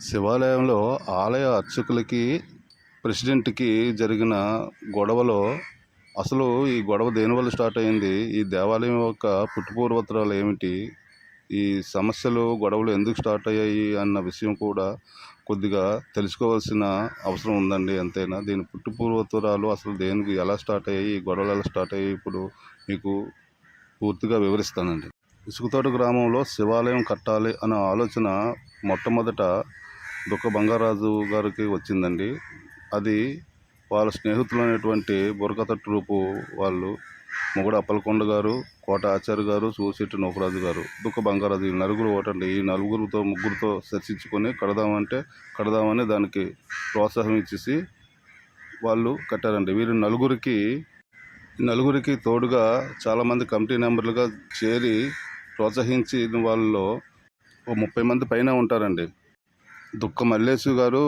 శివాలయంలో ఆలయ అర్చకులకి, ప్రెసిడెంట్‌కి జరిగిన గొడవలో అసలు ఈ గొడవ దేనివల్ల స్టార్ట్ అయింది? ఈ దేవాలయం యొక్క పుట్టుపూర్వోత్తరాలు ఏమిటి? ఈ సమస్యలు, గొడవలు ఎందుకు స్టార్ట్ అయ్యాయి అన్న విషయం కూడా కొద్దిగా తెలుసుకోవాల్సిన అవసరం ఉందండి ఎంతైనా. దీని పుట్టుపూర్వోత్తరాలు అసలు దేనికి ఎలా స్టార్ట్ అయ్యాయి? ఈ గొడవలు ఎలా స్టార్ట్ అయ్యాయి? ఇప్పుడు మీకు పూర్తిగా వివరిస్తానండి. ఇసుకతోట గ్రామంలో శివాలయం కట్టాలి అనే ఆలోచన మొట్టమొదట దుక్క బంగారాజు గారికి వచ్చిందండి. అది వాళ్ళ స్నేహితులైనటువంటి బుర్రకథ ట్రూపు వాళ్ళు మొగుడు అప్పలకొండ గారు, కోట ఆచార్య గారు, సూసిటి నూకరాజు గారు, దుక్క బంగారాజు ఈ నలుగురు ఒకటండి. ఈ ముగ్గురితో చర్చించుకొని కడదామని దానికి ప్రోత్సాహం ఇచ్చేసి వాళ్ళు కట్టారండి. వీరి నలుగురికి తోడుగా చాలామంది కమిటీ మెంబర్లుగా చేరి ప్రోత్సహించిన వాళ్ళలో ఓ 30 మంది పైన ఉంటారండి. దుక్క మల్లేశు గారు,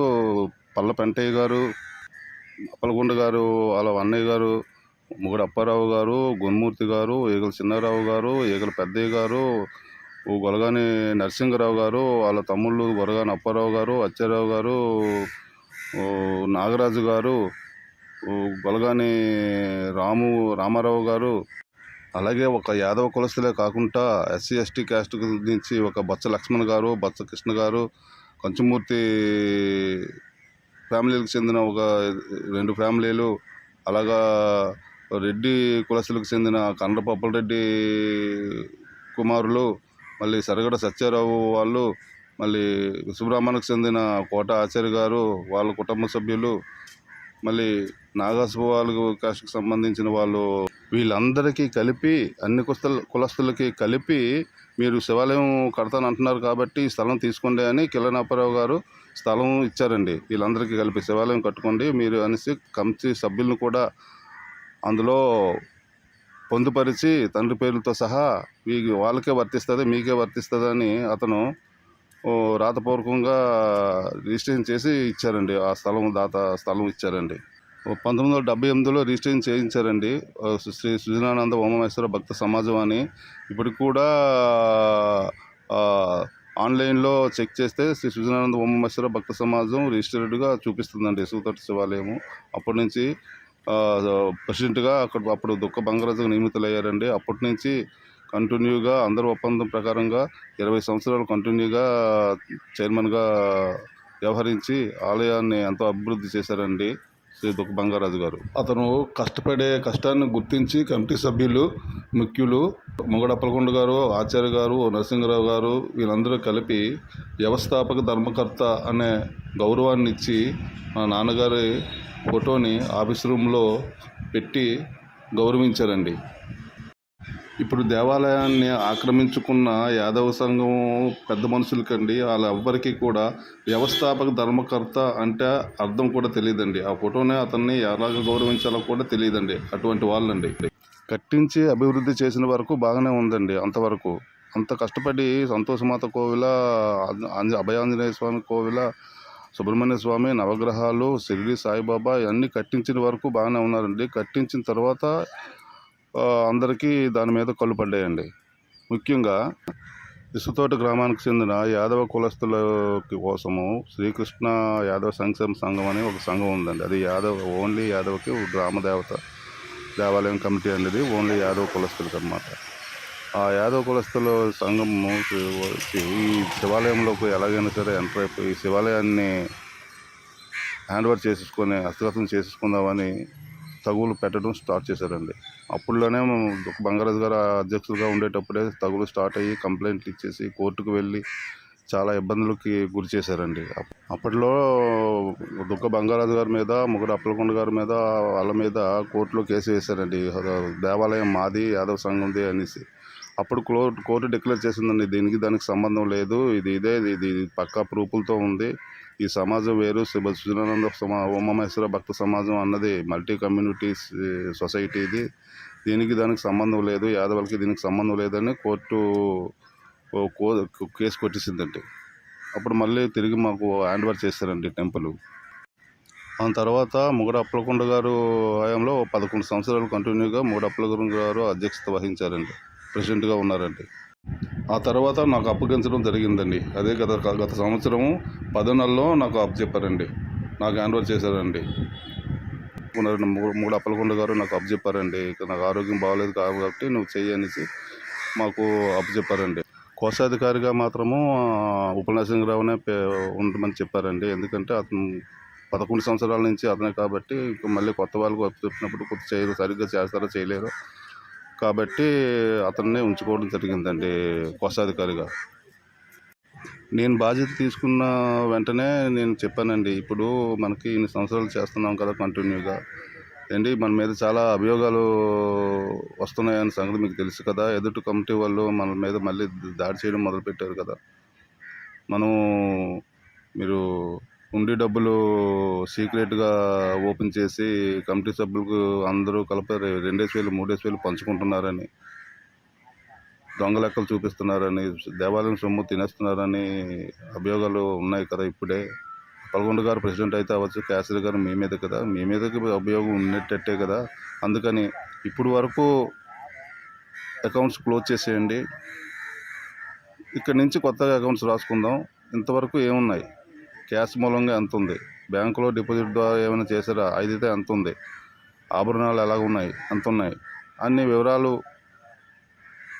పల్ల పెంటయ్య గారు, అప్పలకొండ గారు, వాళ్ళ అన్నయ్య గారు, మొగుడు అప్పారావు గారు, గుణమూర్తి గారు, ఈగల చిన్నారావు గారు, ఈగల పెద్దయ్య గారు, గొలగాని నరసింగరావు గారు, వాళ్ళ తమ్ముళ్ళు గొలగాని అప్పారావు గారు, అచ్చారావు గారు, నాగరాజు గారు, గొలగాని రామారావు గారు, అలాగే ఒక యాదవ కులస్తులే కాకుండా ఎస్సీ ఎస్టీ క్యాస్ట్ నుంచి ఒక బొత్స లక్ష్మణ్ గారు, బొత్స కృష్ణ గారు, కంచుమూర్తి ఫ్యామిలీలకు చెందిన ఒక 2 ఫ్యామిలీలు, అలాగా రెడ్డి కులస్తులకు చెందిన కండ్రపప్పల రెడ్డి కుమారులు, మళ్ళీ సరగడ సత్యారావు వాళ్ళు, మళ్ళీ విశ్వబ్రాహ్మణకు చెందిన కోట ఆచార్య గారు వాళ్ళ కుటుంబ సభ్యులు, మళ్ళీ నాగాసు వాళ్ళ కాస్ట్కి సంబంధించిన వాళ్ళు, వీళ్ళందరికీ కలిపి అన్ని కులస్తులకి కలిపి మీరు శివాలయం కడతానంటున్నారు కాబట్టి ఈ స్థలం తీసుకోండి అని కిల్లనాపారావు గారు స్థలం ఇచ్చారండి. వీళ్ళందరికీ కలిపి శివాలయం కట్టుకోండి మీరు అనేసి కమిటీ సభ్యులను కూడా అందులో పొందుపరిచి తండ్రి పేర్లతో సహా వాళ్ళకే వర్తిస్తుంది, మీకే వర్తిస్తుంది అని అతను రాతపూర్వకంగా రిజిస్ట్రేషన్ చేసి ఇచ్చారండి. ఆ స్థలం ఇచ్చారండి. 1978లో రిజిస్ట్రేషన్ చేయించారండి. శ్రీ సుజనానంద ఉమామహేశ్వర భక్త సమాజం అని. ఇప్పటికి కూడా ఆన్లైన్లో చెక్ చేస్తే శ్రీ సుజనానంద ఉమామహేశ్వర భక్త సమాజం రిజిస్టర్డ్గా చూపిస్తుందండి ఇసుకతోట శివాలయము. అప్పటి నుంచి ప్రెసిడెంట్గా అప్పుడు దుక్క బంగారాజు నియమితులయ్యారండి. అప్పటి నుంచి కంటిన్యూగా అందరూ ఒప్పందం ప్రకారంగా 20 సంవత్సరాలు కంటిన్యూగా చైర్మన్గా వ్యవహరించి ఆలయాన్ని ఎంతో అభివృద్ధి చేశారండి శ్రీ దుక్క బంగారాజు గారు. అతను కష్టాన్ని గుర్తించి కమిటీ సభ్యులు, ముఖ్యులు మొగుడు అప్పలకొండ గారు, ఆచార్య గారు, నరసింహరావు గారు వీళ్ళందరూ కలిపి వ్యవస్థాపక ధర్మకర్త అనే గౌరవాన్ని ఇచ్చి మా నాన్నగారి ఫోటోని ఆఫీస్ రూమ్లో పెట్టి గౌరవించారండి. ఇప్పుడు దేవాలయాన్ని ఆక్రమించుకున్న యాదవ సంఘం పెద్ద మనుషులకండి వాళ్ళెవ్వరికీ కూడా వ్యవస్థాపక ధర్మకర్త అంటే అర్థం కూడా తెలియదండి. ఆ ఫోటోనే అతన్ని ఎలాగ గౌరవించాలో కూడా తెలియదండి. అటువంటి వాళ్ళండి. కట్టించి అభివృద్ధి చేసిన వరకు బాగానే ఉందండి. అంతవరకు అంత కష్టపడి సంతోషమాత కోవిల, అభయాంజనేయ స్వామి కోవిల, సుబ్రహ్మణ్య స్వామి, నవగ్రహాలు, షిరిడి సాయిబాబా ఇవన్నీ కట్టించిన వరకు బాగానే ఉన్నారండి. కట్టించిన తర్వాత అందరికీ దాని మీద కళ్ళు పడ్డాయండి. ముఖ్యంగా ఇసుకతోట గ్రామానికి చెందిన యాదవ కులస్తుల కోసము శ్రీకృష్ణ యాదవ సంక్షేమ సంఘం అని ఒక సంఘం ఉందండి. అది ఓన్లీ యాదవకి గ్రామ దేవాలయం కమిటీ అనేది ఓన్లీ యాదవ కులస్తులకి అన్నమాట. ఆ యాదవ కులస్తుల సంఘం ఈ శివాలయంలోకి ఎలాగైనా సరే ఎంటర్ అయిపోయి శివాలయాన్ని హ్యాండ్ ఓవర్ హస్తగతం చేసేసుకుందామని తగులు పెట్టడం స్టార్ట్ చేశారండి. అప్పుడులోనే దుక్క బంగారాజు గారు అధ్యక్షులుగా ఉండేటప్పుడే తగులు స్టార్ట్ అయ్యి కంప్లైంట్లు ఇచ్చేసి కోర్టుకు వెళ్ళి చాలా ఇబ్బందులకి గురి చేశారండి. అప్పట్లో దుక్క బంగారాజు గారి మీద, మొగుడు అప్పలకొండ గారి మీద, వాళ్ళ మీద కోర్టులో కేసు వేశారండి. దేవాలయం మాది, యాదవ సంఘంది అనేసి. అప్పుడు కోర్టు డిక్లేర్ చేసిందండి దానికి సంబంధం లేదు, ఇది పక్కా ప్రూఫ్లతో ఉంది, ఈ సమాజం వేరు, సుజనానంద ఉమామహేశ్వర భక్త సమాజం అన్నది మల్టీ కమ్యూనిటీస్ సొసైటీ, దానికి సంబంధం లేదు, యాదవులకి దీనికి సంబంధం లేదని కోర్టు కేసు కొట్టేసిందండి. అప్పుడు మళ్ళీ తిరిగి మాకు హ్యాండ్ ఓవర్ చేశారండి టెంపుల్. ఆ తర్వాత మొగుడు అప్పలకొండ గారు హయాంలో 11 సంవత్సరాలు కంటిన్యూగా మొగుడు అప్పలకొండ గారు అధ్యక్షత వహించారండి, ప్రెసిడెంట్గా ఉన్నారండి. ఆ తర్వాత నాకు అప్పగించడం జరిగిందండి. అదే గత సంవత్సరం 10 నెలలో నాకు అప్పచెప్పారండి. నాకు హ్యాండ్ ఓవర్ చేశారండి. 3 అప్పలకొండ గారు నాకు అప్పచెప్పారండి. ఇక నాకు ఆరోగ్యం బాగోలేదు కాబట్టి నువ్వు చెయ్యి అనేసి మాకు అప్పచెప్పారండి. కోశాధికారిగా మాత్రము ఉపనరసింహరావునే ఉండమని చెప్పారండి. ఎందుకంటే అతను 11 సంవత్సరాల నుంచి అతనే కాబట్టి ఇంక మళ్ళీ కొత్త వాళ్ళకు అప్పచెప్పినప్పుడు సరిగ్గా చేస్తారో చేయలేరో కాబట్టి అతన్నే ఉంచుకోవడం జరిగిందండి కోశాధికారిగా. నేను బాధ్యత తీసుకున్న వెంటనే నేను చెప్పానండి, ఇప్పుడు మనకి ఇన్ని సంవత్సరాలు చేస్తున్నాం కదా కంటిన్యూగా ఏంటి మన మీద చాలా అభియోగాలు వస్తున్నాయన్న సంగతి మీకు తెలుసు కదా. ఎదుటి కమిటీ వాళ్ళు మన మీద మళ్ళీ దాడి చేయడం మొదలుపెట్టారు కదా. మనం మీరు ఉండి డబ్బులు సీక్రెట్గా ఓపెన్ చేసి కమిటీ సభ్యులకు అందరూ కలిపి 2,000 3,000 పంచుకుంటున్నారని, దొంగ లెక్కలు చూపిస్తున్నారని, దేవాలయం సొమ్ము తినేస్తున్నారని అభియోగాలు ఉన్నాయి కదా. ఇప్పుడే పల్గొండ గారు ప్రెసిడెంట్ అయితే అవ్వచ్చు, కేసరి గారు మీ మీద కదా, మీ మీదకి అభియోగం ఉన్నట్టే కదా. అందుకని ఇప్పుడు వరకు అకౌంట్స్ క్లోజ్ చేసేయండి, ఇక్కడి నుంచి కొత్తగా అకౌంట్స్ రాసుకుందాం. ఇంతవరకు ఏమున్నాయి, క్యాష్ మూలంగా ఎంత ఉంది, బ్యాంకులో డిపాజిట్ ద్వారా ఏమైనా చేశారా, అయితే ఎంత ఉంది, ఆభరణాలు ఎలాగ ఉన్నాయి, ఎంత ఉన్నాయి, అన్ని వివరాలు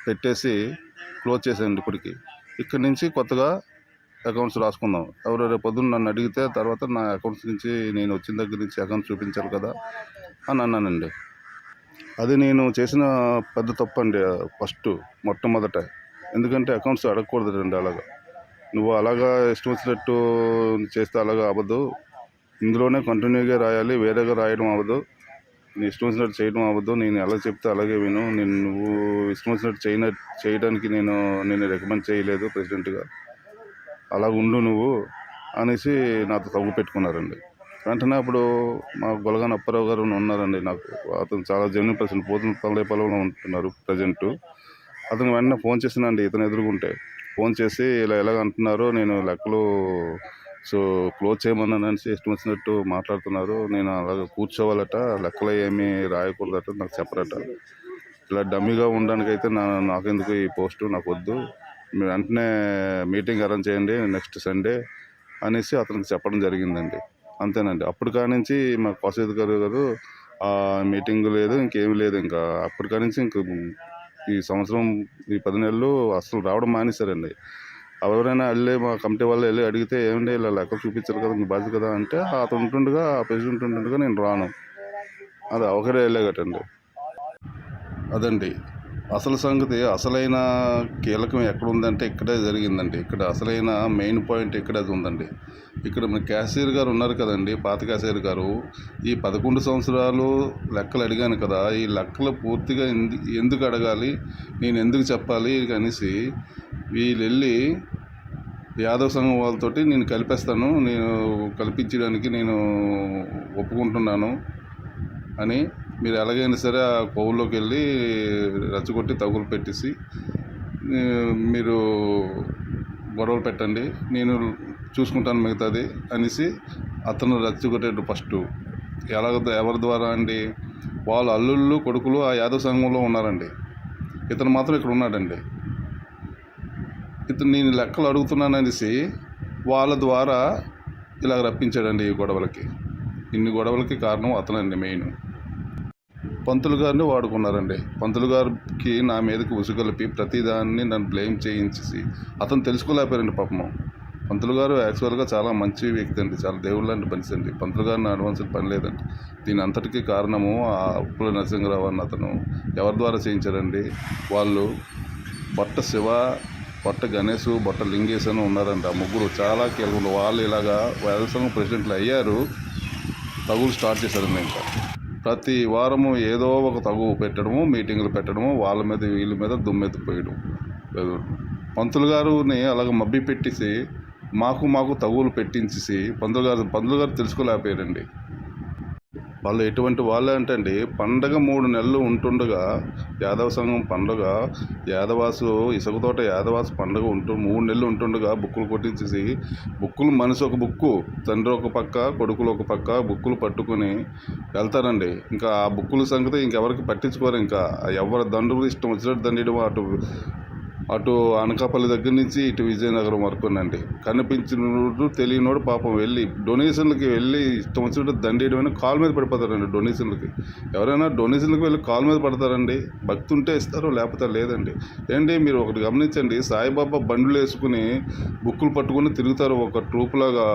పెట్టేసి క్లోజ్ చేసేయండి. ఇప్పటికి ఇక్కడి నుంచి కొత్తగా అకౌంట్స్ రాసుకుందాం. ఎవరు రేపు పొద్దున్న నన్ను అడిగితే తర్వాత నా అకౌంట్స్ నుంచి నేను వచ్చిన దగ్గర నుంచి అకౌంట్స్ చూపించాలి కదా అని అన్నానండి. అది నేను చేసిన పెద్ద తప్పు అండి. మొట్టమొదట ఎందుకంటే అకౌంట్స్ అడగకూడదండి. అలాగా నువ్వు అలాగా ఇష్టం వచ్చినట్టు చేస్తే అలాగా అవ్వదు. ఇందులోనే కంటిన్యూగా రాయాలి, వేరేగా రాయడం అవ్వదు. నీ ఇష్టం వచ్చినట్టు చేయడం అవ్వదు. నేను ఎలా చెప్తే అలాగే విను. నువ్వు ఇష్టం వచ్చినట్టు చేయడానికి నేను రికమెండ్ చేయలేదు ప్రెసిడెంట్గా. అలా ఉండు నువ్వు అనేసి నాతో తగ్గు పెట్టుకున్నారండి. వెంటనే అప్పుడు మా గొలగాన అప్పారావు గారు ఉన్నారండి. నాకు అతను చాలా జెన్యూన్ పర్సన్, పోతులపల్లిలో ఉంటున్నారు ప్రజెంటు. అతను వెంటనే ఫోన్ చేసినండి, ఇతను ఎదుర్కొంటే ఫోన్ చేసి ఎలాగ అంటున్నారు, నేను లెక్కలు క్లోజ్ చేయమన్నాను అనేసి ఇష్టం వచ్చినట్టు మాట్లాడుతున్నారు. నేను అలాగ కూర్చోవాలట, లెక్కలు ఏమీ రాయకూడదట, నాకు చెప్పరట. ఇలా డమ్మీగా ఉండడానికైతే నాకెందుకు ఈ పోస్టు, నాకు వద్దు, మీరు వెంటనే మీటింగ్ అరేంజ్ చేయండి నెక్స్ట్ సండే అనేసి అతనికి చెప్పడం జరిగిందండి. అంతేనండి. అప్పుడు కానించి మా కోశాధికారి గారు మీటింగ్ లేదు, ఇంకేమీ లేదు. ఇంకా అప్పటి కానించి ఈ సంవత్సరం ఈ 10 నెలలు అసలు రావడం మానేశారండి. ఎవరైనా వెళ్ళి మా కమిటీ వాళ్ళు వెళ్ళి అడిగితే ఏమండి ఇలా లెక్క చూపించారు కదా, మీ బాధ్యత కదా అంటే అతను ఉంటుండగా, ఆ ప్రెసిడెంట్ ఉంటుండగా నేను రాను, అది ఒకరే వెళ్ళేగటండి. అదండి అసలు సంగతి. అసలైన కీలకం ఎక్కడుందంటే ఇక్కడే జరిగిందండి. ఇక్కడ అసలైన మెయిన్ పాయింట్ ఇక్కడే అది ఉందండి. ఇక్కడ మన క్యాషియర్ గారు ఉన్నారు కదండి, పాత క్యాషియర్ గారు. ఈ 11 సంవత్సరాలు లెక్కలు అడిగాను కదా, ఈ లెక్కలు పూర్తిగా ఎందుకు అడగాలి, నేను ఎందుకు చెప్పాలి అనేసి వీళ్ళు వెళ్ళి యాదవ్ సంఘం వాళ్ళతోటి నేను కలిపేస్తాను, నేను కల్పించడానికి నేను ఒప్పుకుంటున్నాను అని మీరు ఎలాగైనా సరే ఆ కోవుల్లోకి వెళ్ళి రెచ్చగొట్టి తగులు పెట్టేసి మీరు గొడవలు పెట్టండి, నేను చూసుకుంటాను మిగతాది అనేసి అతను రెచ్చగొట్టాడు ఫస్ట్. ఎవరి ద్వారా అండి, వాళ్ళ అల్లుళ్ళు కొడుకులు ఆ యాదవ్ సంఘంలో ఉన్నారండి. ఇతను మాత్రం ఇక్కడ ఉన్నాడండి. ఇతను నేను లెక్కలు అడుగుతున్నాను అనేసి వాళ్ళ ద్వారా ఇలా రప్పించాడండి ఈ గొడవలకి. ఇన్ని గొడవలకి కారణం అతనండి మెయిన్. పంతులు గారిని వాడుకున్నారండి. పంతులు గారికి నా మీదకి ఉసుగొలిపి ప్రతిదాన్ని నన్ను బ్లేమ్ చేయించేసి అతను తెలుసుకోలేకపోయారండి పాపము. పంతులు గారు యాక్చువల్గా చాలా మంచి వ్యక్తి అండి, చాలా దేవుళ్ళంటి మనిషి అండి. పంతులు గారిని అడవాల్సిన పని లేదండి. దీని అంతటికీ కారణము ఆ ఉప్పుల నరసింహరావు అన్న అతను ఎవరి ద్వారా చేయించారండి. వాళ్ళు బొట్ట శివ, బొట్ట గణేష్, బొట్ట లింగేశ్ అని ఉన్నారండి. ఆ ముగ్గురు చాలా కీలకం. వాళ్ళు ఇలాగా వ్యవసాయ ప్రెసిడెంట్లు అయ్యారు, తగులు స్టార్ట్ చేశారండి. ఇంకా ప్రతి వారము ఏదో ఒక తగువు పెట్టడము, మీటింగులు పెట్టడము, వాళ్ళ మీద వీళ్ళ మీద దుమ్మెత్తిపోయడం. పంతులు గారిని అలాగ మబ్బి పెట్టేసి మాకు తగువులు పెట్టించేసి పంతులు గారు తెలుసుకోలేకపోయారండి. వాళ్ళు ఎటువంటి వాళ్ళే అంటే అండి, పండగ 3 నెలలు ఉంటుండగా యాదవ సంఘం పండుగ, ఇసుకతోట యాదవాసు పండుగ 3 నెలలు ఉంటుండగా బుక్కులు కొట్టించేసి, బుక్కులు మనిషి ఒక బుక్కు, తండ్రి ఒక పక్క, కొడుకులు ఒక పక్క బుక్కులు పట్టుకొని వెళ్తారండి. ఇంకా ఆ బుక్కుల సంగతి ఇంకెవరికి పట్టించుకోరు. ఇంకా ఎవరి దండులు ఇష్టం వచ్చినట్టు దండడం, అటు అనకాపల్లి దగ్గర నుంచి ఇటు విజయనగరం వరకునండి. కనిపించినోడు తెలియనోడు పాపం వెళ్ళి డొనేషన్లకి వెళ్ళి ఇష్టం వచ్చినట్టు దండేయడం కాలు మీద పడిపోతారండి. డొనేషన్లకి ఎవరైనా డొనేషన్లకి వెళ్ళి కాలు మీద పడతారండి? భక్తి ఉంటే ఇస్తారు, లేకపోతే లేదండి. ఏంటి మీరు ఒకటి గమనించండి, సాయిబాబా బండ్లు వేసుకుని బుక్కులు పట్టుకుని తిరుగుతారు. ఒక ట్రూప్లాగా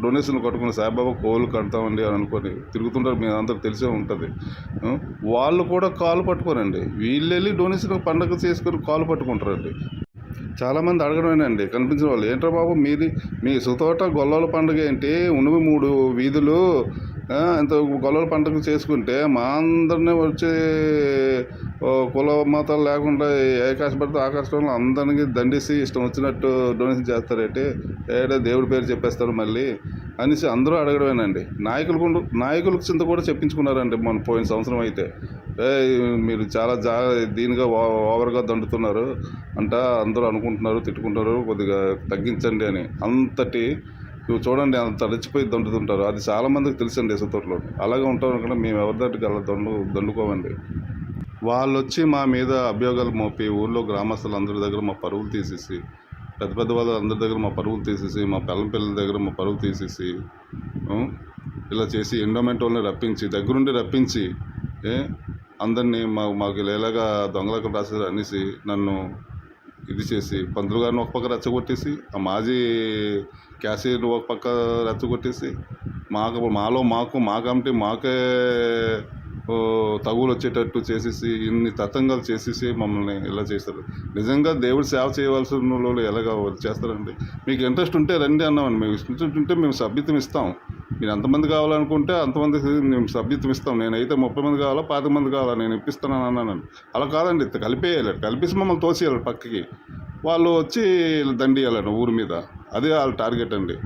డొనేషన్లు కట్టుకుని సాయిబాబా కోలు కడతామండి అని అనుకొని తిరుగుతుంటారు. మీ అందరికి తెలిసే ఉంటుంది. వాళ్ళు కూడా కాలు పట్టుకోరండి. వీళ్ళు వెళ్ళి డొనేషన్ పండగ చేసుకొని కాలు పట్టుకుంటారండి. చాలామంది అడగడమేనండి కనిపించిన వాళ్ళు, ఏంట్రా బాబు మీది మీ సుతోట గొల్లల పండుగ ఏంటి, ఉన్నవి 3 వీధులు, ఇంత గొల్లల పండుగ చేసుకుంటే మా అందరినీ వచ్చి కుల మతాలు లేకుండా ఆకాశపడితే ఆకాశంలో అందరికీ దండేసి ఇష్టం వచ్చినట్టు డొనేషన్ చేస్తారేంటి, దేవుడి పేరు చెప్పేస్తారు మళ్ళీ అనేసి అందరూ అడగడమేనండి. నాయకులకు చింత కూడా చెప్పించుకున్నారండి మన పోయిన సంవత్సరం అయితే. మీరు చాలా దీనిగా ఓవర్గా దండుతున్నారు అంట అందరూ అనుకుంటున్నారు, తిట్టుకుంటారు, కొద్దిగా తగ్గించండి అని. అంతటి నువ్వు చూడండి అంత రెచ్చిపోయి దండుతుంటారు. అది చాలామందికి తెలుసండి ఇసుతోటలో. అలాగే ఉంటారు కదా, మేము ఎవరి దగ్గరికి అలా దండుకోమండి. వాళ్ళు వచ్చి మా మీద అభియోగాలు మోపి ఊళ్ళో గ్రామస్తులందరి దగ్గర మా పరువులు తీసేసి, పెద్ద వాళ్ళ అందరి దగ్గర మా పరువులు తీసేసి, మా పిల్లల దగ్గర మా పరువులు తీసేసి ఇలా చేసి ఎండోమెంట్ వాళ్ళని రప్పించి దగ్గరుండి రప్పించి అందరినీ మాకు ఇలాగా దొంగలకు రాసేది అనేసి నన్ను ఇది చేసి, పంతులు గారిని ఒక పక్క రెచ్చగొట్టేసి, ఆ మాజీ క్యాషియర్ ఒక పక్క రెచ్చగొట్టేసి, మా కమిటీ మాకే తగులు వచ్చేటట్టు చేసేసి, ఇన్ని తతంగాలు చేసేసి మమ్మల్ని ఇలా చేస్తారు. నిజంగా దేవుడు సేవ చేయవలసిన వాళ్ళు ఎలాగ చేస్తారండి? మీకు ఇంట్రెస్ట్ ఉంటే రండి అన్నామండి. మేము ఇంట్రెస్ట్ ఉంటే మేము సభ్యత్వం ఇస్తాం. మీరు ఎంతమంది కావాలనుకుంటే అంతమందికి మేము సభ్యత్వం ఇస్తాం. నేనైతే 30 మంది కావాలా, 25 మంది కావాలా, నేను ఇప్పిస్తున్నాను అన్నానండి. అలా కాదండి, కలిపేయాలి. కలిపేసి మమ్మల్ని తోసేయాలి పక్కకి. వాళ్ళు వచ్చి దండియాలండి ఊరి మీద. అదే వాళ్ళ టార్గెట్ అండి.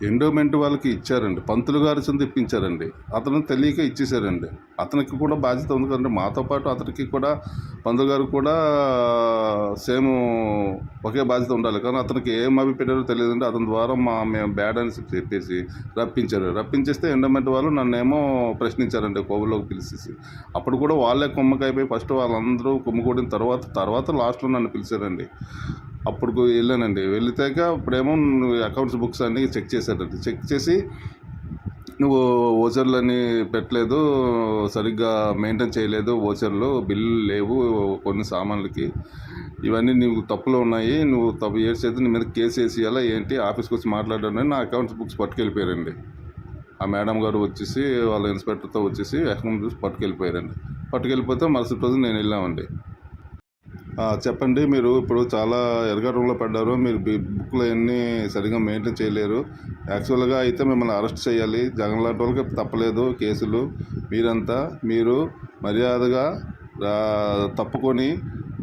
ఎండోమెంట్ వాళ్ళకి ఇచ్చారండి, పంతులు గారి కింద ఇప్పించారండి. అతను తెలియక ఇచ్చేసారండి. అతనికి కూడా బాధ్యత ఉంది కదండి. మాతో పాటు అతనికి కూడా పంతులు గారికి కూడా సేమ్ ఒకే బాధ్యత ఉండాలి. కానీ అతనికి ఏం అభిప్రాయారో తెలియదండి. అతని ద్వారా మేము బ్యాడ్ అని చెప్పేసి రప్పించేస్తే ఎండోమెంట్ వాళ్ళు నన్నేమో ప్రశ్నించారండి కోవిల్లోకి పిలిచేసి. అప్పుడు కూడా వాళ్ళే కుమ్మకైపోయి ఫస్ట్ వాళ్ళందరూ కుమ్ముకూడిన తర్వాత లాస్ట్లో నన్ను పిలిచారండి. అప్పుడు వెళ్ళానండి. వెళితాక ఇప్పుడేమో అకౌంట్స్ బుక్స్ అన్నీ చెక్ చేశారండి. చెక్ చేసి నువ్వు ఓచర్లని పెట్టలేదు, సరిగ్గా మెయింటైన్ చేయలేదు, ఓచర్లు బిల్లు లేవు కొన్ని సామాన్లకి, ఇవన్నీ నీవు తప్పులో ఉన్నాయి, నువ్వు తప్పు చేసి నీ మీద కేసు వేసేయాలా ఏంటి, ఆఫీస్కి వచ్చి మాట్లాడానని నా అకౌంట్స్ బుక్స్ పట్టుకెళ్ళిపోయారండి. ఆ మేడం గారు వచ్చేసి వాళ్ళ ఇన్స్పెక్టర్తో వచ్చేసి అకౌంట్ బుక్స్ పట్టుకెళ్ళిపోతే మరుసటి రోజు నేను వెళ్ళామండి. చెప్పండి, మీరు ఇప్పుడు చాలా ఎరగడంలో పడ్డారు, మీరు బుక్లు అన్నీ సరిగ్గా మెయింటైన్ చేయలేరు, యాక్చువల్గా అయితే మిమ్మల్ని అరెస్ట్ చేయాలి, జగన్ లాంటి వాళ్ళకి తప్పలేదు కేసులు, మీరు మర్యాదగా తప్పుకొని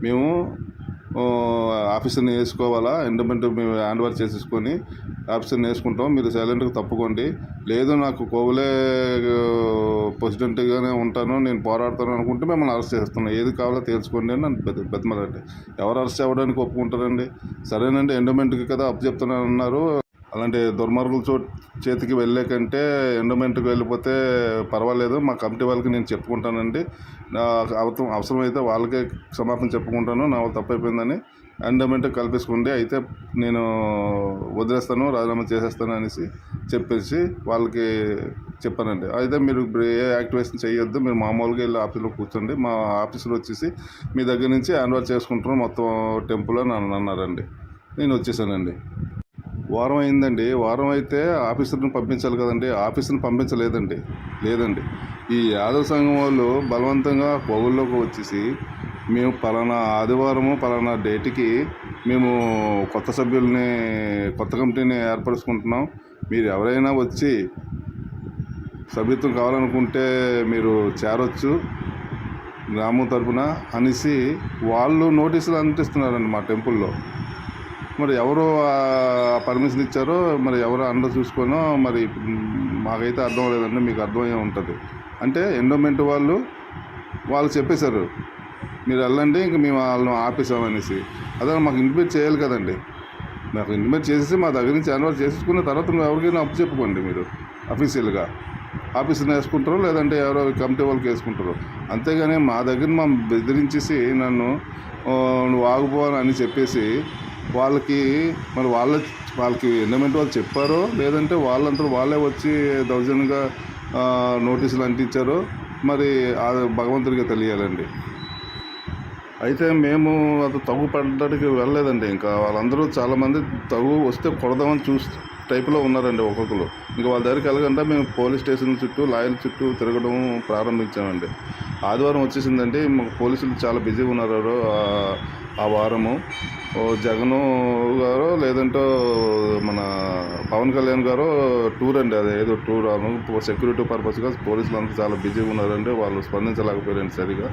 మేము ఆఫీసర్ని వేసుకోవాలా, ఎండోమెంట్ మేము హ్యాండ్ ఓవర్ చేసేసుకొని ఆఫీసర్ని వేసుకుంటాం, మీరు సైలెంట్గా తప్పుకోండి, లేదు నాకు కోవిలే ప్రెసిడెంట్గానే ఉంటాను, నేను పోరాడతాను అనుకుంటే మిమ్మల్ని అరెస్ట్ చేస్తున్నాను, ఏది కావాలో తేల్చుకోండి అని నన్ను బతిమలాడండి. ఎవరు అరెస్ట్ అవ్వడానికి ఒప్పుకుంటారండి? సరేనండి, ఎండోమెంట్కి కదా అప్పు చెప్తున్నాను అన్నారు. అలాంటి దుర్మార్గుల చేతికి వెళ్ళే కంటే ఎండోమెంట్కి వెళ్ళిపోతే పర్వాలేదు, మా కమిటీ వాళ్ళకి నేను చెప్పుకుంటానండి, అవసరమైతే వాళ్ళకే క్షమాపణ చెప్పుకుంటాను, నా వాళ్ళు తప్పైపోయిందని. ఎండోమెంట్ కల్పించుకోండి, అయితే నేను వదిలేస్తాను, రాజీనామా చేసేస్తాను అనేసి చెప్పేసి వాళ్ళకి చెప్పానండి. అయితే మీరు ఏ యాక్టివేషన్ చేయొద్దు, మీరు మామూలుగా వెళ్ళి ఆఫీస్లో కూర్చోండి, మా ఆఫీసులో వచ్చేసి మీ దగ్గర నుంచి హ్యాండ్ ఓవర్ చేసుకుంటున్నాం మొత్తం టెంపుల్ అని అన్నారండి. నేను వచ్చేసానండి. వారం అయిందండి. వారం అయితే ఆఫీసర్ని పంపించాలి కదండి, ఆఫీసర్ని పంపించలేదండి. ఈ యాదవ సంఘం వాళ్ళు బలవంతంగా కోవిల్లోకి వచ్చేసి మేము పలానా ఆదివారము పలానా డేట్కి మేము కొత్త సభ్యుల్ని కొత్త కమిటీని ఏర్పరుచుకుంటున్నాం, మీరు ఎవరైనా వచ్చి సభ్యత్వం కావాలనుకుంటే మీరు చేరొచ్చు గ్రామం తరపున అనేసి వాళ్ళు నోటీసులు అంటిస్తున్నారండి మా టెంపుల్లో. మరి ఎవరు పర్మిషన్ ఇచ్చారో, మరి ఎవరు అండర్ చూసుకోనో మరి మాకైతే అర్థం లేదండి, మీకు అర్థమయ్యే ఉంటుంది. అంటే ఎండోమెంట్ వాళ్ళు చెప్పేశారు మీరు వెళ్ళండి, ఇంక మేము వాళ్ళని ఆపేసామనేసి. అదే మాకు ఇంటిమేట్ చేయాలి కదండి, మాకు ఇంటిమేట్ చేసేసి మా దగ్గర నుంచి యాన్యువల్ చేసుకున్న తర్వాత నువ్వు ఎవరికైనా అప్పు చెప్పుకోండి, మీరు అఫీషియల్గా ఆఫీసుని వేసుకుంటారు, లేదంటే ఎవరో కమిటీ వాళ్ళకి వేసుకుంటారు. అంతేగాని మా దగ్గర బెదిరించేసి నన్ను నువ్వు ఆగిపో అని చెప్పేసి వాళ్ళకి మరి వాళ్ళకి ఎండోమెంట్ వాళ్ళు చెప్పారో లేదంటే వాళ్ళంతా వాళ్ళే వచ్చి దౌర్జన్యంగా నోటీసులు అంటించారో మరి అది భగవంతుడికి తెలియాలండి. అయితే మేము అది తగు పడడానికి వెళ్ళలేదండి. ఇంకా వాళ్ళందరూ చాలామంది తగు వస్తే కొడదామని టైప్లో ఉన్నారండి ఒక్కొక్కరు. ఇంకా వాళ్ళ దగ్గరికి వెళ్ళకంటే మేము పోలీస్ స్టేషన్ చుట్టూ లాయర్ల చుట్టూ తిరగడం ప్రారంభించామండి. ఆదివారం వచ్చేసిందండి. మాకు పోలీసులు చాలా బిజీగా ఉన్నారు ఆ వారము. జగను గారు లేదంటే మన పవన్ కళ్యాణ్ గారు టూర్ అండి, అది ఏదో టూర్ సెక్యూరిటీ పర్పస్గా పోలీసులు అంతా చాలా బిజీగా ఉన్నారండి. వాళ్ళు స్పందించలేకపోయారండి సరిగా.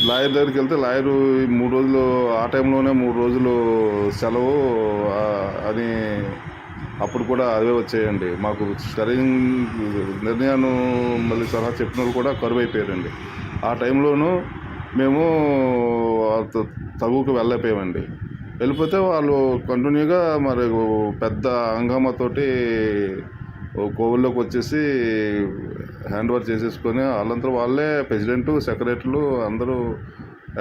లాయర్ దగ్గరికి వెళ్తే లాయరు 3 రోజులు ఆ టైంలోనే 3 రోజులు సెలవు అని అప్పుడు కూడా అవే వచ్చాయండి. మాకు సరైన నిర్ణయాన్ని మళ్ళీ సలహా చెప్పిన వాళ్ళు కూడా కరువు అయిపోయారండి. ఆ టైంలోనూ మేము తగుకు వెళ్ళైపోయామండి. వెళ్ళిపోతే వాళ్ళు కంటిన్యూగా మరి పెద్ద హంగామాతోటి కోవిల్లోకి వచ్చేసి హ్యాండ్ ఓవర్ చేసేసుకొని వాళ్ళంతా వాళ్ళే ప్రెసిడెంటు సెక్రటరీలు అందరూ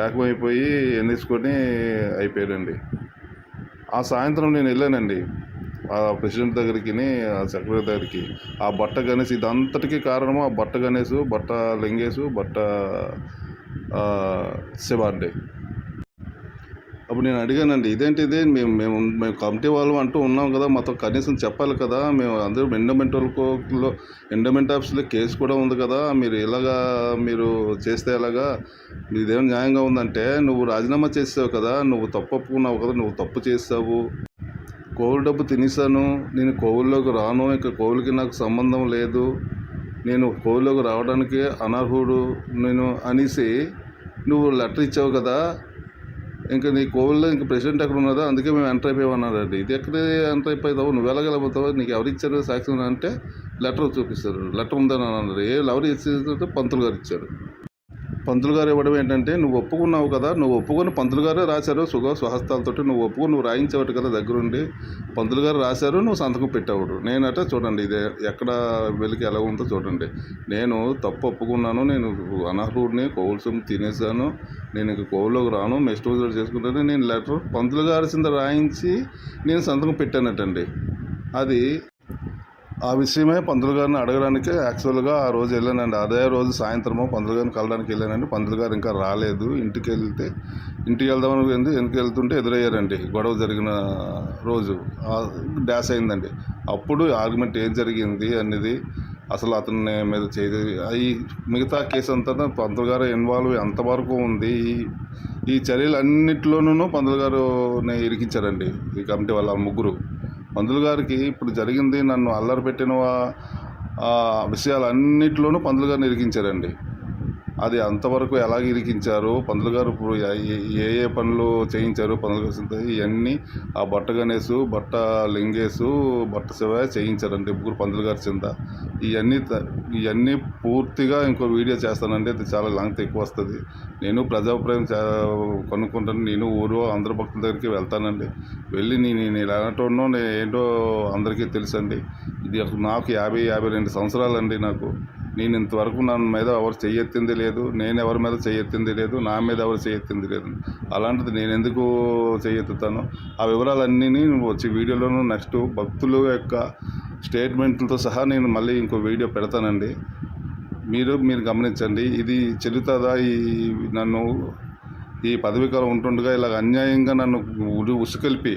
ఏకమైపోయి ఎన్నేసుకొని అయిపోయారండి. ఆ సాయంత్రం నేను వెళ్ళానండి ఆ ప్రెసిడెంట్ దగ్గరికి, ఆ సెక్రటరీ దగ్గరికి. ఆ బట్ట గణేష్ ఇదంతటికీ కారణము ఆ బట్ట గణేష్, బట్ట లింగేష్, బట్ట శివ అండి. అప్పుడు నేను అడిగానండి, ఇదేంటిది మేము కమిటీ వాళ్ళు అంటూ ఉన్నాం కదా, మాతో కనీసం చెప్పాలి కదా, మేము అందరూ ఎండోమెంట్ ఆఫీస్లో కేసు కూడా ఉంది కదా, మీరు చేస్తే ఎలాగా, ఇదేం న్యాయంగా ఉందంటే, నువ్వు రాజీనామా చేసావు కదా, నువ్వు తప్పు ఒప్పుకున్నావు కదా, నువ్వు తప్పు చేసావు, కోవిల్ డబ్బు తినేసాను, నేను కోవిల్లోకి రాను, ఇక కోవిల్కి నాకు సంబంధం లేదు, నేను కోవిల్లోకి రావడానికి అనర్హుడు నేను అనేసి నువ్వు లెటర్ ఇచ్చావు కదా, ఇంకా నీ కోవిల్లో ఇంక ప్రెసిడెంట్ ఎక్కడ ఉన్నదో అందుకే మేము ఎంటర్ అయిపోయామన్నారండి. ఇది ఎక్కడ ఎంటర్ అయిపోతావు, నువ్వు వెళ్ళగలపోతావు, నీకు ఎవరు ఇచ్చారు సాక్ష్యం అంటే లెటర్ చూపిస్తారు. లెటర్ ఉందని అన్నారు. ఎవరు ఇచ్చారంటే పంతులు గారు ఇచ్చారు. పంతులు గారు ఇవ్వడం ఏంటంటే, నువ్వు ఒప్పుకున్నావు కదా, నువ్వు ఒప్పుకొని పంతులు గారే రాశారు స్వహస్తాలతోటి, నువ్వు ఒప్పుకొని నువ్వు రాయించేవాడు కదా దగ్గరుండి, పంతులు గారు రాశారు, నువ్వు సంతకం పెట్టేవాడు. నేనట చూడండి ఇదే ఎక్కడ వెలికి ఎలా ఉందో చూడండి, నేను తప్పు ఒప్పుకున్నాను, నేను అనర్హుడిని, కోవిల్ సొమ్ము తినేసాను, నేను ఇంక కోవిల్లోకి రాను, నెక్స్ట్ రోజు చేసుకుంటాను, నేను లెటర్ పంతులు గారి కింద రాయించి నేను సంతకం పెట్టానటండి. అది ఆ విషయమే పంతులు గారిని అడగడానికి యాక్చువల్గా ఆ రోజు వెళ్ళానండి. అదే రోజు సాయంత్రము పంతులు గారిని కలడానికి వెళ్ళానండి. పంతులు గారు ఇంకా రాలేదు. ఇంటికి వెళ్దామని వెనక్కి వెళ్తుంటే ఎదురయ్యారండి. గొడవ జరిగిన రోజు డాష్ అయిందండి. అప్పుడు ఆర్గ్యుమెంట్ ఏం జరిగింది అనేది, అసలు అతని మీద ఈ మిగతా కేసు అంతా పంతులు గారు ఇన్వాల్వ్ ఎంతవరకు ఉంది, ఈ చర్యలన్నింటిలోనూ పంతులు గారుని ఇరికించారండి ఈ కమిటీ వాళ్ళ ముగ్గురు. పంతులు గారికి ఇప్పుడు జరిగింది, నన్ను అల్లరి పెట్టిన విషయాలన్నింటిలోనూ పంతులు గారిని ఇరికించారండి. అది అంతవరకు ఎలాగ ఇరికించారు, పంతులు గారు ఇప్పుడు ఏ పనులు చేయించారు పంతులు గారు, ఇవన్నీ ఆ బట్ట గణేష్, బట్ట లింగేష్, బట్ట శివ చేయించారండి ముగ్గురు పంతులు గారి చింత. ఇవన్నీ పూర్తిగా ఇంకో వీడియో చేస్తానండి. అది చాలా లెంగ్త్ ఎక్కువ వస్తుంది. నేను ప్రజాభిప్రాయం కనుక్కుంటాను. నేను ఊరు అందరి భక్తుల దగ్గరికి వెళ్తానండి. వెళ్ళి నేను ఎలాంటోనో ఏంటో అందరికీ తెలుసండి. ఇది నాకు 52 సంవత్సరాలండి. నేను ఇంతవరకు నా మీద ఎవరు చెయ్యెత్తింది లేదు, నేను ఎవరి మీద చెయ్యెత్తింది లేదు, నా మీద ఎవరు చెయ్యెత్తింది లేదు. అలాంటిది నేను ఎందుకు చెయ్యెత్తుతాను? ఆ వివరాలన్నీ వచ్చి వీడియోలోనూ నెక్స్ట్ భక్తుల యొక్క స్టేట్మెంట్లతో సహా నేను మళ్ళీ ఇంకో వీడియో పెడతానండి. మీరు గమనించండి. ఇది చెల్లుతుందా? నన్ను ఈ పదవీకాలం ఉంటుండగా ఇలాగ అన్యాయంగా నన్ను ఉసుకొల్పి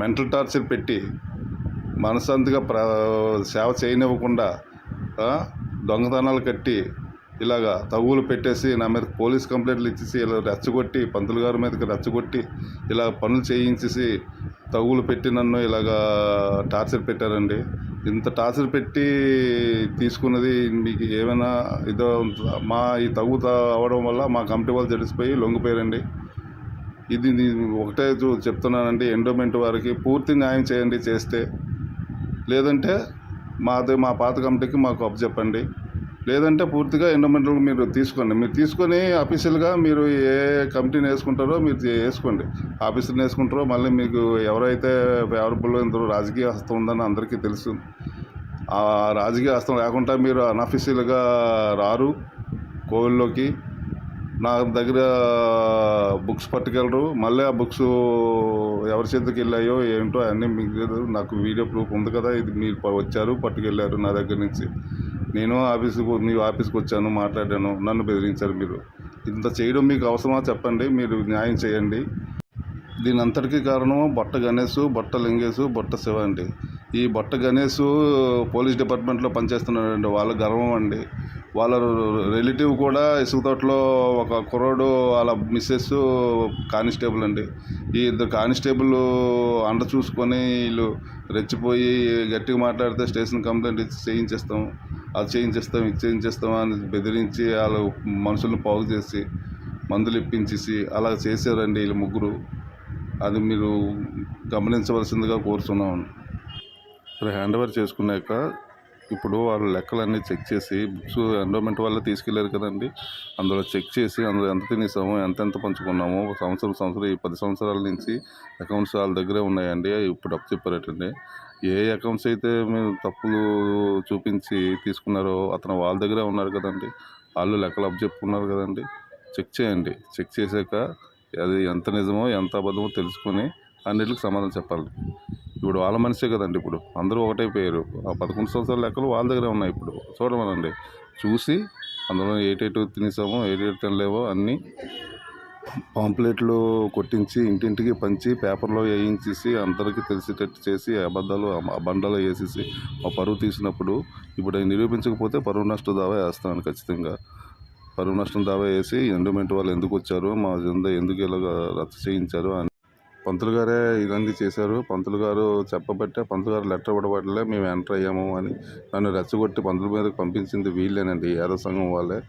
మెంటల్ టార్చర్ పెట్టి మనశ్శాంతిగా సేవ చేయనివ్వకుండా దొంగతనాలు కట్టి ఇలాగా తగులు పెట్టేసి నా మీద పోలీస్ కంప్లైంట్లు ఇచ్చేసి ఇలా రెచ్చగొట్టి పంతులు గారి మీదకి రెచ్చగొట్టి ఇలా పనులు చేయించేసి తగులు పెట్టి నన్ను ఇలాగా టార్చర్ పెట్టారండి. ఇంత టార్చర్ పెట్టి తీసుకున్నది మీకు ఏమైనా ఇదో ఈ తగు అవ్వడం వల్ల మా కమిటీ వాళ్ళు జడిసిపోయి లొంగిపోయారండి. ఇది ఒకటే చెప్తున్నానండి, ఎండోమెంట్ వారికి పూర్తి న్యాయం చేయండి చేస్తే, లేదంటే మా పాత కమిటీకి మాకు అప్పచెప్పండి, లేదంటే పూర్తిగా ఎండోమెంట్లు మీరు తీసుకొని అఫీషియల్గా మీరు ఏ కమిటీని వేసుకుంటారో మీరు వేసుకోండి. ఆఫీసుని వేసుకుంటారో మళ్ళీ మీకు ఎవరైతే ఫేవరబుల్ ఇందులో రాజకీయ హస్తం ఉందని అందరికీ తెలుసు. ఆ రాజకీయ హస్తం లేకుండా మీరు అన్అఫీషియల్గా రారు కోవిల్లోకి. నా దగ్గర బుక్స్ పట్టుకెళ్ళరు. మళ్ళీ ఆ బుక్స్ ఎవరి చేతికి వెళ్ళాయో ఏంటో అన్నీ మీకు నాకు వీడియో ప్రూఫ్ ఉంది కదా. ఇది మీరు వచ్చారు పట్టుకెళ్ళారు నా దగ్గర నుంచి. నేను మీ ఆఫీస్కి వచ్చాను, మాట్లాడాను, నన్ను బెదిరించారు మీరు. ఇంత చేయడం మీకు అవసరమా చెప్పండి. మీరు న్యాయం చేయండి. దీని అంతటికీ కారణం బొట్ట గణేష్, బొట్ట లింగేష్, బొట్ట శివ అండి. ఈ బొట్ట గణేష్ పోలీస్ డిపార్ట్మెంట్లో పనిచేస్తున్నాడండి. వాళ్ళ గర్వం అండి. వాళ్ళ రిలేటివ్ కూడా ఇసుక తోటలో ఒక కుర్రోడు వాళ్ళ మిస్సెస్ కానిస్టేబుల్ అండి. ఈ ఇద్దరు కానిస్టేబుల్ అండ చూసుకొని వీళ్ళు రెచ్చిపోయి గట్టిగా మాట్లాడితే స్టేషన్ కంప్లైంట్ ఇచ్చి చేయించేస్తాం, అది చేయించేస్తాం, ఇది చేయించేస్తాం అని బెదిరించి వాళ్ళు మనుషులను పోగు చేసి మందులు ఇప్పించేసి అలా చేశారండి వీళ్ళు ముగ్గురు. అది మీరు గమనించవలసిందిగా కోరుతున్నాం. ఇప్పుడు హ్యాండ్ ఓవర్ చేసుకున్నాక ఇప్పుడు వాళ్ళ లెక్కలన్నీ చెక్ చేసి బుక్స్ ఎండోమెంట్ వాళ్ళే తీసుకెళ్ళారు కదండి. అందులో చెక్ చేసి అందులో ఎంత తినేసామో ఎంత పంచుకున్నామో సంవత్సరం ఈ 10 సంవత్సరాల నుంచి అకౌంట్స్ వాళ్ళ దగ్గరే ఉన్నాయండి. ఇప్పుడు అప్పు చెప్పారటండి. ఏ అకౌంట్స్ అయితే మేము తప్పులు చూపించి తీసుకున్నారో అతను వాళ్ళ దగ్గరే ఉన్నారు కదండి. వాళ్ళు లెక్కలు అప్పు చెప్పుకున్నారు కదండి. చెక్ చేయండి. చెక్ చేశాక అది ఎంత నిజమో ఎంత అబద్ధమో తెలుసుకొని అన్నిటికి సమాధానం చెప్పాలి. ఇప్పుడు వాళ్ళ మనిషే కదండి. ఇప్పుడు అందరూ ఒకటైపోయారు. ఆ 11 సంవత్సరాల లెక్కలు వాళ్ళ దగ్గరే ఉన్నాయి. ఇప్పుడు చూడమనండి. చూసి అందులో ఏటేటు తినేసామో ఏటేటు తినలేవో అన్నీ పాంప్లెట్లు కొట్టించి ఇంటింటికి పంచి పేపర్లో వేయించేసి అందరికీ తెలిసేటట్టు చేసి అబద్ధాలు బండలో వేసేసి మా పరువు తీసినప్పుడు ఇప్పుడు అవి నిరూపించకపోతే పరువు నష్ట దావా వేస్తాను ఖచ్చితంగా. పరువు నష్టం దావా వేసి ఎండోమెంట్ వాళ్ళు ఎందుకు వచ్చారు, మా ఎందుకు ఇలాగ రద్దు చేయించారు అని పంతులు గారే ఇవన్నీ చేశారు. పంతులు గారు చెప్పబట్టే పంతులు గారు లెటర్ ఇవ్వబడలే మేము ఎంటర్ అయ్యాము అని నన్ను రెచ్చగొట్టి పంతుల మీదకి పంపించింది వీళ్ళేనండి, యాదవ సంఘం వాళ్ళే.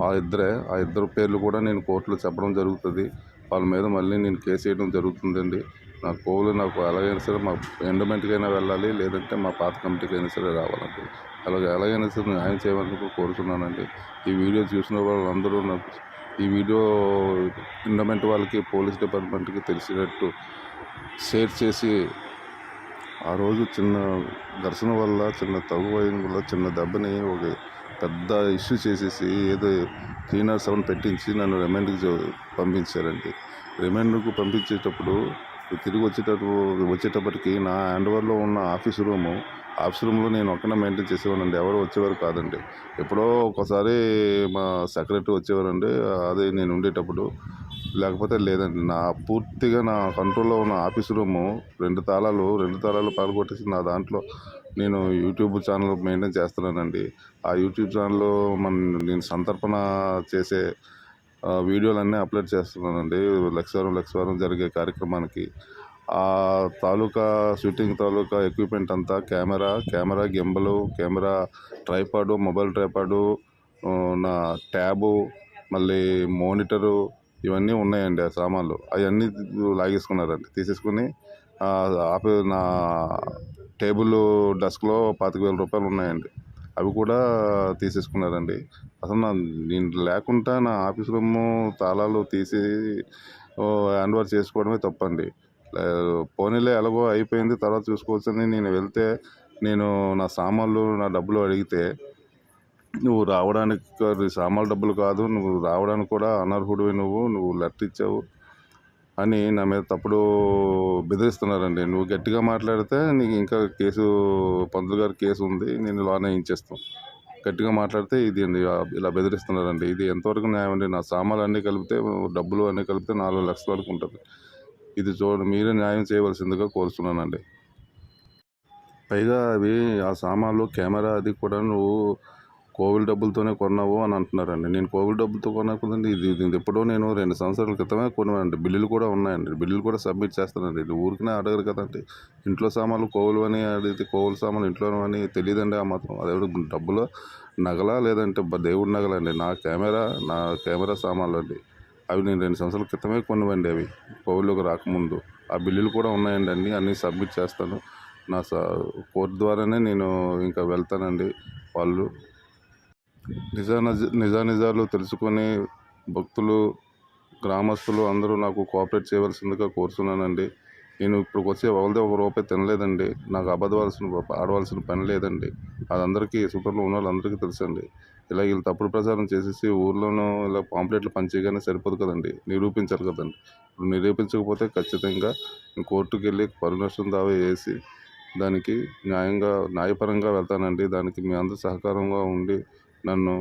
ఆ ఇద్దరు పేర్లు కూడా నేను కోర్టులో చెప్పడం జరుగుతుంది. వాళ్ళ మీద మళ్ళీ నేను కేసు వేయడం జరుగుతుందండి. నా కోలు నాకు ఎలాగైనా సరే మా ఎండోమెంట్కైనా వెళ్ళాలి, లేదంటే మా పాత కమిటీకి అయినా సరే రావాలండి. ఎలాగైనా సరే న్యాయం చేయమని కోరుతున్నానండి. ఈ వీడియో చూసిన వాళ్ళందరూ నాకు ఈ వీడియో ఎండోమెంట్ వాళ్ళకి పోలీస్ డిపార్ట్మెంట్కి తెలిసినట్టు షేర్ చేసి ఆ రోజు చిన్న ఘర్షణ వల్ల చిన్న తగు అయిన వల్ల చిన్న దెబ్బని ఒక పెద్ద ఇష్యూ చేసేసి ఏదో 307 పెట్టించి నన్ను రిమాండ్కి పంపించారండి. రిమాండ్కు పంపించేటప్పుడు తిరిగి వచ్చేటప్పటికి నా హ్యాండ్ ఓవర్లో ఉన్న ఆఫీస్ రూమ్లో నేను ఒక్కనే మెయింటైన్ చేసేవానండి. ఎవరు వచ్చేవారు కాదండి. ఎప్పుడో ఒకసారి మా సెక్రటరీ వచ్చేవారండి, అదే నేను ఉండేటప్పుడు. లేకపోతే లేదండి. పూర్తిగా నా కంట్రోల్లో ఉన్న ఆఫీస్ రూము 2 తాళాలు పగలగొట్టేసి నా దాంట్లో నేను యూట్యూబ్ ఛానల్ మెయింటైన్ చేస్తున్నానండి. ఆ యూట్యూబ్ ఛానల్లో నేను సంతర్పణ చేసే వీడియోలన్నీ అప్లోడ్ చేస్తున్నానండి. లక్షవారం జరిగే కార్యక్రమానికి. ఆ షూటింగ్ తాలూకా ఎక్విప్మెంట్ అంతా కెమెరా గింబలు, కెమెరా ట్రైపాడు, మొబైల్ ట్రైపాడు, నా ట్యాబు, మళ్ళీ మానిటరు ఇవన్నీ ఉన్నాయండి. ఆ సామాన్లు అవన్నీ లాగేసుకున్నారండి. తీసేసుకుని నా టేబుల్ డెస్క్లో 25,000 రూపాయలు ఉన్నాయండి. అవి కూడా తీసేసుకున్నారండి. అసలు నేను లేకుండా నా ఆఫీస్ రూము తాళాలు తీసి హ్యాండ్ ఓవర్ చేసుకోవడమే తప్పండి. పోనీలే ఎలాగో అయిపోయింది తర్వాత చూసుకోవచ్చని నేను వెళ్తే నా సామాన్లు నా డబ్బులు అడిగితే నువ్వు రావడానికి సామాన్లు డబ్బులు కాదు, నువ్వు రావడానికి కూడా అనర్హుడివి, నువ్వు లెటర్ ఇచ్చావు అని నా మీద తప్పుడు బెదిరిస్తున్నారండి. నువ్వు గట్టిగా మాట్లాడితే నీకు ఇంకా పంతులు గారి కేసు ఉంది, నేను లోనే ఇచ్చేస్తాం. గట్టిగా మాట్లాడితే ఇది ఇలా బెదిరిస్తున్నారండి. ఇది ఎంతవరకు న్యాయం అండి? నా సామాన్లు అన్నీ కలిపితే డబ్బులు అన్నీ కలిపితే 4 లక్షల వరకు ఉంటుంది. ఇది మీరే న్యాయం చేయవలసిందిగా కోరుతున్నానండి. పైగా ఆ సామాన్లు కెమెరా అది కూడా నువ్వు కోవిల్ డబ్బులతోనే కొన్నావు అని అంటున్నారండి. నేను కోవిల్ డబ్బులతో కొనకూడదండి. ఇది ఎప్పుడో నేను 2 సంవత్సరాల క్రితమే కొన్నానండి. బిల్లులు కూడా ఉన్నాయండి. బిల్లులు కూడా సబ్మిట్ చేస్తానండి. ఇది ఊరికనే అడగరు కదండి. ఇంట్లో సామాన్లు కోవిలు అని అడిగితే కోవిల సామాన్లు ఇంట్లో అని తెలియదండి. ఆ మాత్రం అదే డబ్బులు నగలా లేదంటే దేవుడి నగలండి. నా కెమెరా సామాన్లు అండి. అవి నేను 2 సంవత్సరాల క్రితమే కొన్నవండి. అవి కోవిల్లోకి రాకముందు. ఆ బిల్లులు కూడా ఉన్నాయండి. అన్నీ సబ్మిట్ చేస్తాను. నా కోర్టు ద్వారానే నేను ఇంకా వెళ్తానండి. వాళ్ళు నిజాలు తెలుసుకొని భక్తులు, గ్రామస్తులు అందరూ నాకు కోఆపరేట్ చేయవలసిందిగా కోరుతున్నానండి. నేను ఇప్పుడు వచ్చి ఎవరిదో ఒక రూపాయి తినలేదండి. నాకు ఆడవలసిన పని లేదండి. అది అందరికీ సూపర్‌లో ఉన్న వాళ్ళందరికీ తెలుసండి. ఇలా వీళ్ళు తప్పుడు ప్రచారం చేసేసి ఊర్లోనూ ఇలా పాంప్లెట్లు పంచేయగానే సరిపోదు కదండీ! నిరూపించాలి కదండీ! ఇప్పుడు నిరూపించకపోతే ఖచ్చితంగా నేను కోర్టుకెళ్ళి పరువు నష్టం దావా వేసి దానికి న్యాయపరంగా వెళ్తానండి. దానికి మీ అందరూ సహకారంగా ఉండి నన్ను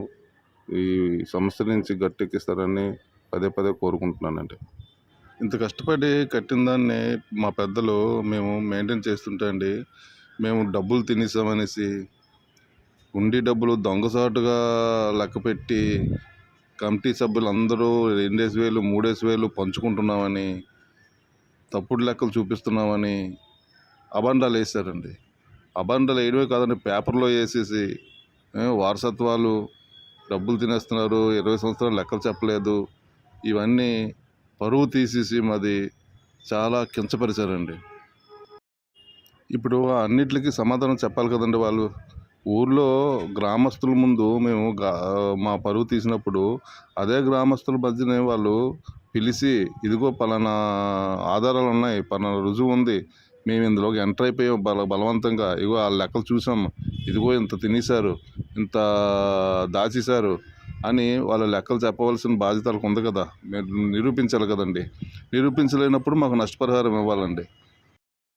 ఈ సమస్య నుంచి గట్టెక్కిస్తారని పదే పదే కోరుకుంటున్నానండి. ఇంత కష్టపడి కట్టిన దాన్ని మా పెద్దలు మేము మెయింటైన్ చేస్తుంటే అండి, మేము డబ్బులు తినేసామనేసి హుండీ డబ్బులు దొంగసాటుగా లెక్కపెట్టి కమిటీ సభ్యులందరూ 2,000, 3,000 పంచుకుంటున్నామని, తప్పుడు లెక్కలు చూపిస్తున్నామని అబాండాలేసారండి. అబాండాలేయడమే కాదండి, పేపర్‌లో ఏసేసి వారసత్వాలు, డబ్బులు తినేస్తున్నారు, 20 సంవత్సరాలు లెక్కలు చెప్పలేదు, ఇవన్నీ పరువు తీసేసి మాది చాలా కించపరిచారండి. ఇప్పుడు అన్నిట్లికి సమాధానం చెప్పాలి కదండీ వాళ్ళు. ఊర్లో గ్రామస్తుల ముందు మేము మా పరువు తీసినప్పుడు అదే గ్రామస్తుల మధ్యనే వాళ్ళు పిలిచి, ఇదిగో పలానా ఆధారాలున్నాయి, పలానా రుజువుంది, మేము ఇందులోకి ఎంటర్ అయిపోయాం బలవంతంగా, ఇగో ఆ లెక్కలు చూసాం, ఇదిగో ఇంత తినేశారు, ఇంత దాచేశారు అని వాళ్ళ లెక్కలు చెప్పవలసిన బాధ్యత వాళ్ళకు ఉంది కదా! మీరు నిరూపించాలి కదండీ! నిరూపించలేనప్పుడు మాకు నష్టపరిహారం ఇవ్వాలండి.